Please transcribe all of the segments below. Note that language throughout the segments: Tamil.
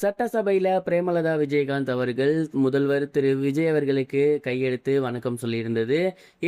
சட்டசபையில பிரேமலதா விஜயகாந்த் அவர்கள் முதல்வர் திரு விஜய் அவர்களுக்கு கையெழுத்து வணக்கம் சொல்லியிருந்தது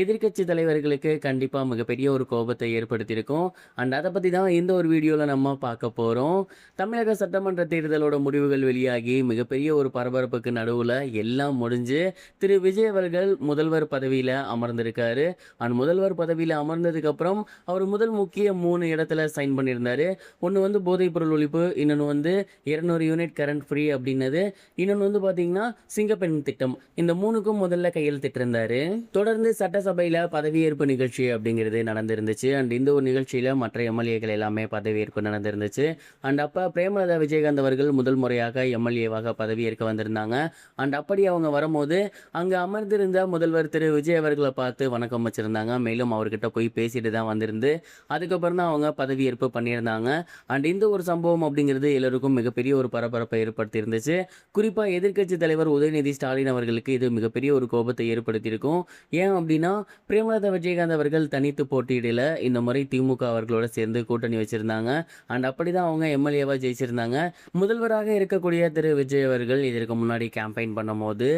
எதிர்க்கட்சி தலைவர்களுக்கு கண்டிப்பா மிகப்பெரிய ஒரு கோபத்தை ஏற்படுத்தியிருக்கும். அண்ட் அதை பத்தி தான் இந்த ஒரு வீடியோல நம்ம பார்க்க போறோம். தமிழக சட்டமன்ற தேர்தலோட முடிவுகள் வெளியாகி மிகப்பெரிய ஒரு பரபரப்புக்கு நடுவுல எல்லாம் முடிஞ்சு திரு விஜய் அவர்கள் முதல்வர் பதவியில அமர்ந்திருக்காரு. அண்ட் முதல்வர் பதவியில அமர்ந்ததுக்கு அப்புறம் அவர் முதல் முக்கிய 3 இடத்துல சைன் பண்ணியிருந்தாரு. ஒன்று வந்து போதைப் பொருள் ஒழிப்பு, இன்னொன்று வந்து 200 யூனிட் கரண்ட் ஃப்ரீ அப்படின்னது, இன்னொன்று வந்து பார்த்தீங்கன்னா சிங்கப்பெண் திட்டம். இந்த 3க்கும் முதல்ல கையெழுத்திட்டிருந்தாரு. தொடர்ந்து சட்டசபையில் பதவியேற்பு நிகழ்ச்சி அப்படிங்கிறது நடந்திருந்துச்சு. அண்ட் இந்த ஒரு நிகழ்ச்சியில் மற்ற எம்எல்ஏக்கள் எல்லாமே பதவியேற்பு நடந்திருந்துச்சு. அண்ட் அப்போ பிரேமலதா விஜயகாந்த் அவர்கள் முதல் முறையாக எம்எல்ஏவாக பதவியேற்க வந்திருந்தாங்க. அண்ட் அப்படி அவங்க வரும்போது அங்கே அமர்ந்திருந்த முதல்வர் திரு விஜய் அவர்களை பார்த்து வணக்கம் வச்சிருந்தாங்க. மேலும் அவர்கிட்ட போய் பேசிட்டு தான் வந்திருந்து அதுக்கப்புறம் தான் அவங்க பதவியேற்பு பண்ணியிருந்தாங்க. அண்ட் இந்த ஒரு சம்பவம் அப்படிங்கிறது எல்லோருக்கும் மிகப்பெரிய ஒரு பரபரப்பை ஏற்படுத்தி இருந்துச்சு. குறிப்பாக எதிர்க்கட்சி தலைவர் உதயநிதி ஸ்டாலின் அவர்களுக்கு இது மிகப்பெரிய ஒரு கோபத்தை ஏற்படுத்தியிருக்கும். ஏன் அப்படின்னா பிரேமலதா விஜயகாந்த் அவர்கள் தனித்து போட்டியிடல, இந்த முறை திமுக அவர்களோட சேர்ந்து கூட்டணி வச்சிருந்தாங்க. அண்ட் அப்படிதான் அவங்க எம்எல்ஏவா ஜெயிச்சிருந்தாங்க. முதல்வராக இருக்கக்கூடிய திரு விஜய் அவர்கள் இதற்கு முன்னாடி கேம்பெயின் பண்ணும்போது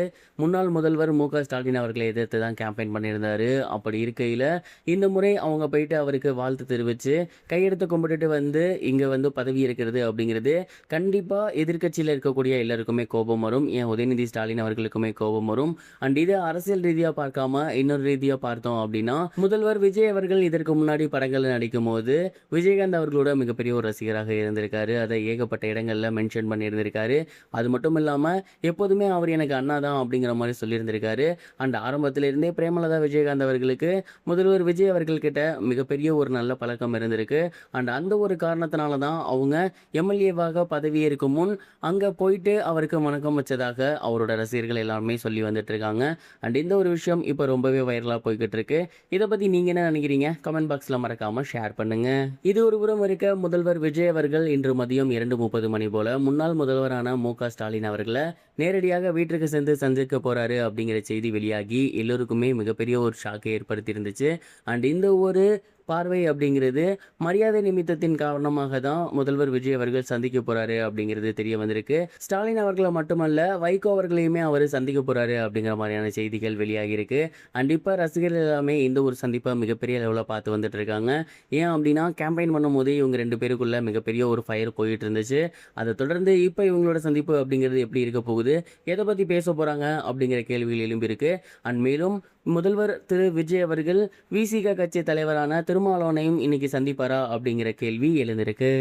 முன்னாள் முதல்வர் மு.க. ஸ்டாலின் அவர்களை எதிர்த்து தான் கேம்பெயின் பண்ணியிருந்தாரு. அப்படி இருக்கையில் இந்த முறை அவங்க போயிட்டு அவருக்கு வாழ்த்து தெரிவித்து கையெடுத்து கும்பிட்டுட்டு வந்து இங்கே வந்து பதவி இருக்கிறது அப்படிங்கிறது கண்டிப்பாக எதிர்க்கட்சியில் இருக்கக்கூடிய எல்லாருக்குமே கோபம் வரும். ஏன் உதயநிதி ஸ்டாலின் அவர்களுக்குமே கோபம் வரும். அண்ட் இது அரசியல் ரீதியாக பார்க்காம இன்னொரு ரீதியாக பார்த்தோம் அப்படின்னா முதல்வர் விஜய் அவர்கள் இதற்கு முன்னாடி படங்கள் நடிக்கும் போது விஜயகாந்த் அவர்களோட மிகப்பெரிய ஒரு ரசிகராக இருந்திருக்காரு. அதை ஏகப்பட்ட இடங்களில் மென்ஷன் பண்ணியிருந்திருக்காரு. அது மட்டும் இல்லாமல் எப்போதுமே அவர் எனக்கு அண்ணா தான் அப்படிங்கிற மாதிரி சொல்லியிருந்திருக்காரு. அண்ட் ஆரம்பத்திலிருந்தே பிரேமலதா விஜயகாந்த் அவர்களுக்கு முதல்வர் விஜய் அவர்கள்கிட்ட மிகப்பெரிய ஒரு நல்ல பழக்கம் இருந்திருக்கு. அண்ட் அந்த ஒரு காரணத்தினால தான் அவங்க எம்எல்ஏவாக பதவியேற்கும் முன் அங்கே போயிட்டு அவருக்கு வணக்கம் வச்சதாக அவரோட ரசிகர்கள் எல்லாருமே சொல்லி வந்துட்டு இருக்காங்க. அண்ட் இந்த ஒரு விஷயம் இப்போ ரொம்பவே வைரலாக போய்கிட்டு இருக்கு. இதை பற்றி நீங்கள் என்ன நினைக்கிறீங்க? கமெண்ட் பாக்ஸில் மறக்காமல் ஷேர் பண்ணுங்க. இது ஒரு புறம் இருக்க முதல்வர் விஜய் அவர்கள் இன்று மதியம் 2:30 மணி போல முன்னாள் முதல்வரான மு.க. ஸ்டாலின் அவர்களை நேரடியாக வீட்டிற்கு சென்று சந்திக்க போறாரு அப்படிங்கிற செய்தி வெளியாகி எல்லோருக்குமே மிகப்பெரிய ஒரு ஷாக்கை ஏற்படுத்தி இருந்துச்சு. அண்ட் இந்த ஒரு பார்வை அப்படிங்கிறது மரியாதை நிமித்தத்தின் காரணமாக தான் முதல்வர் விஜய் அவர்கள் சந்திக்க போறாரு அப்படிங்கிறது தெரிய வந்திருக்கு. ஸ்டாலின் அவர்களை மட்டுமல்ல வைகோ அவர்களையுமே அவர் சந்திக்க போறாரு அப்படிங்கிற மாதிரியான செய்திகள் வெளியாகி இருக்கு. அண்ட் இப்போ ரசிகர்கள் எல்லாமே இந்த ஒரு சந்திப்பை மிகப்பெரிய அளவில் பார்த்து வந்துட்டு இருக்காங்க. ஏன் அப்படின்னா கேம்பெயின் பண்ணும் போதே இவங்க 2 பேருக்குள்ள மிகப்பெரிய ஒரு ஃபயர் போயிட்டு இருந்துச்சு. அதை தொடர்ந்து இப்போ இவங்களோட சந்திப்பு அப்படிங்கிறது எப்படி இருக்க போகுது, எதை பற்றி பேச போறாங்க அப்படிங்கிற கேள்விகள் எழும்பியிருக்கு. அண்ட் மேலும் முதல்வர் திரு விஜய் அவர்கள் விசிக கட்சி தலைவரான திருமாவளவனையும் இன்னைக்கு சந்திப்பாரா அப்படிங்கிற கேள்வி எழுந்திருக்கு.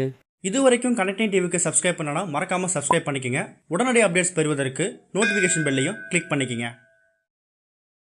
இது வரைக்கும் கனெக்டிங் டிவிக்கு சப்ஸ்கிரைப் பண்ணனா மறக்காம சப்ஸ்கிரைப் பண்ணிக்கங்க. உடனடி அப்டேட்ஸ் பெறுவதற்கு நோட்டிஃபிகேஷன் பெல்லையும் கிளிக் பண்ணிக்கங்க.